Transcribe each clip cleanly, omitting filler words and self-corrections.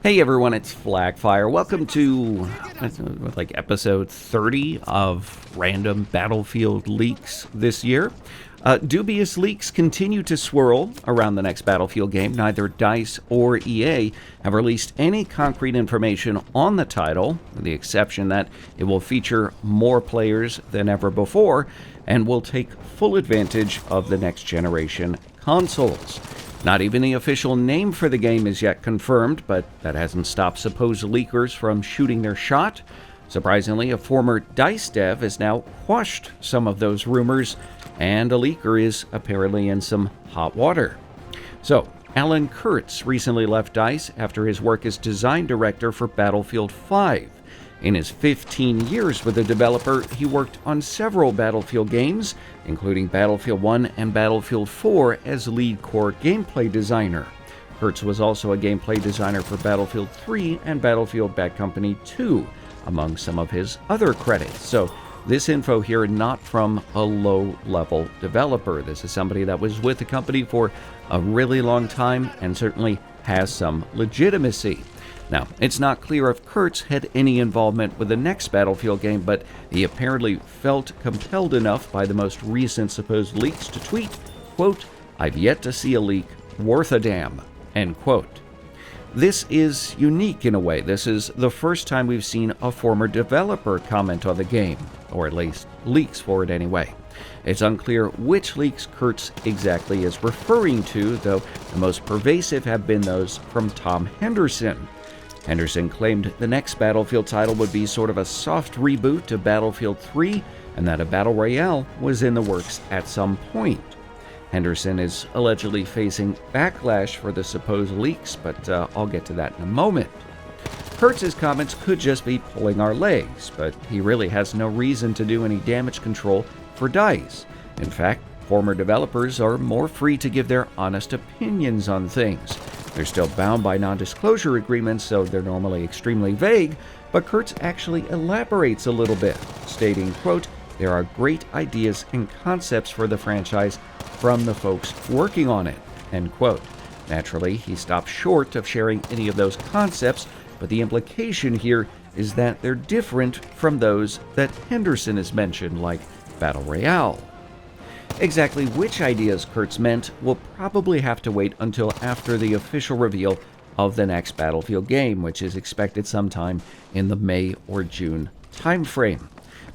Hey everyone, it's FLAK. Welcome to episode 30 of random Battlefield leaks this year. Dubious leaks continue to swirl around the next Battlefield game. Neither DICE or EA have released any concrete information on the title, with the exception that it will feature more players than ever before and will take full advantage of the next generation consoles. Not even the official name for the game is yet confirmed, but that hasn't stopped supposed leakers from shooting their shot. Surprisingly, a former DICE dev has now quashed some of those rumors, and a leaker is apparently in some hot water. So, Alan Kurtz recently left DICE after his work as design director for Battlefield 5. In his 15 years with the developer, he worked on several Battlefield games, including Battlefield 1 and Battlefield 4 as lead core gameplay designer. Kurtz was also a gameplay designer for Battlefield 3 and Battlefield Bad Company 2, among some of his other credits. So this info here not from a low-level developer. This is somebody that was with the company for a really long time and certainly has some legitimacy. Now, it's not clear if Kurtz had any involvement with the next Battlefield game, but he apparently felt compelled enough by the most recent supposed leaks to tweet, quote, "I've yet to see a leak worth a damn," end quote. This is unique in a way. This is the first time we've seen a former developer comment on the game, or at least leaks for it anyway. It's unclear which leaks Kurtz exactly is referring to, though the most pervasive have been those from Tom Henderson. Henderson claimed the next Battlefield title would be sort of a soft reboot to Battlefield 3, and that a Battle Royale was in the works at some point. Henderson is allegedly facing backlash for the supposed leaks, but I'll get to that in a moment. Kurtz's comments could just be pulling our legs, but he really has no reason to do any damage control for DICE. In fact, former developers are more free to give their honest opinions on things. They're still bound by non-disclosure agreements, so they're normally extremely vague, but Kurtz actually elaborates a little bit, stating, quote, "There are great ideas and concepts for the franchise from the folks working on it," end quote. Naturally, he stopped short of sharing any of those concepts, but the implication here is that they're different from those that Henderson has mentioned, like Battle Royale. Exactly which ideas Kurtz meant will probably have to wait until after the official reveal of the next Battlefield game, which is expected sometime in the May or June timeframe.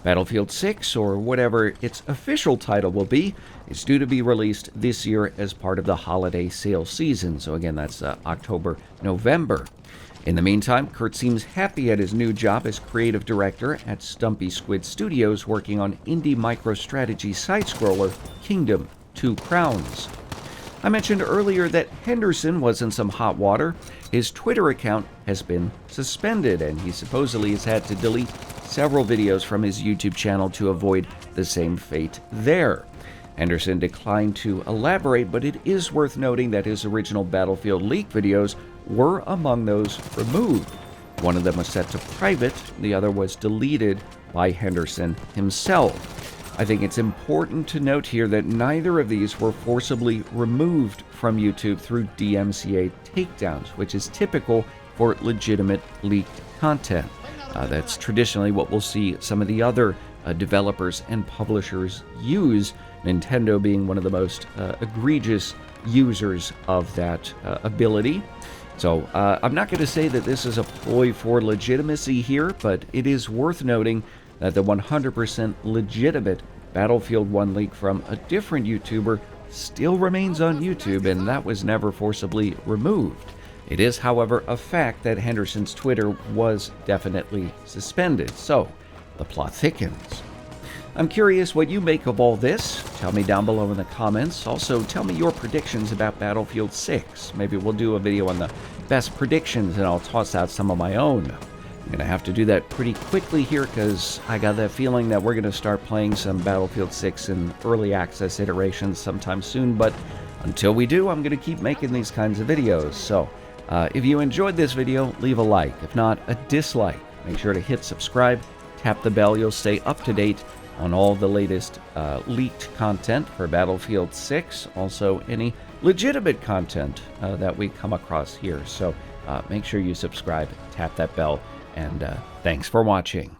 Battlefield 6, or whatever its official title will be, is due to be released this year as part of the holiday sale season. So again, that's October, November. In the meantime, Kurtz seems happy at his new job as creative director at Stumpy Squid Studios, working on indie micro-strategy side-scroller Kingdom 2 Crowns. I mentioned earlier that Henderson was in some hot water. His Twitter account has been suspended, and he supposedly has had to delete several videos from his YouTube channel to avoid the same fate there. Henderson declined to elaborate, but it is worth noting that his original Battlefield leak videos were among those removed. One of them was set to private, the other was deleted by Henderson himself. I think it's important to note here that neither of these were forcibly removed from YouTube through DMCA takedowns, which is typical for legitimate leaked content. That's traditionally what we'll see some of the other developers and publishers use, Nintendo being one of the most egregious users of that ability. So I'm not going to say that this is a ploy for legitimacy here, but it is worth noting that the 100% legitimate Battlefield 1 leak from a different YouTuber still remains on YouTube, and that was never forcibly removed. It is, however, a fact that Henderson's Twitter was definitely suspended, so the plot thickens. I'm curious what you make of all this. Tell me down below in the comments. Also, tell me your predictions about Battlefield 6. Maybe we'll do a video on the best predictions, and I'll toss out some of my own. I'm going to have to do that pretty quickly here because I got that feeling that we're going to start playing some Battlefield 6 in early access iterations sometime soon, but until we do, I'm going to keep making these kinds of videos. So, if you enjoyed this video, leave a like. If not, a dislike. Make sure to hit subscribe, tap the bell. You'll stay up to date on all the latest leaked content for Battlefield 6, also any legitimate content that we come across here. So make sure you subscribe, tap that bell, and thanks for watching.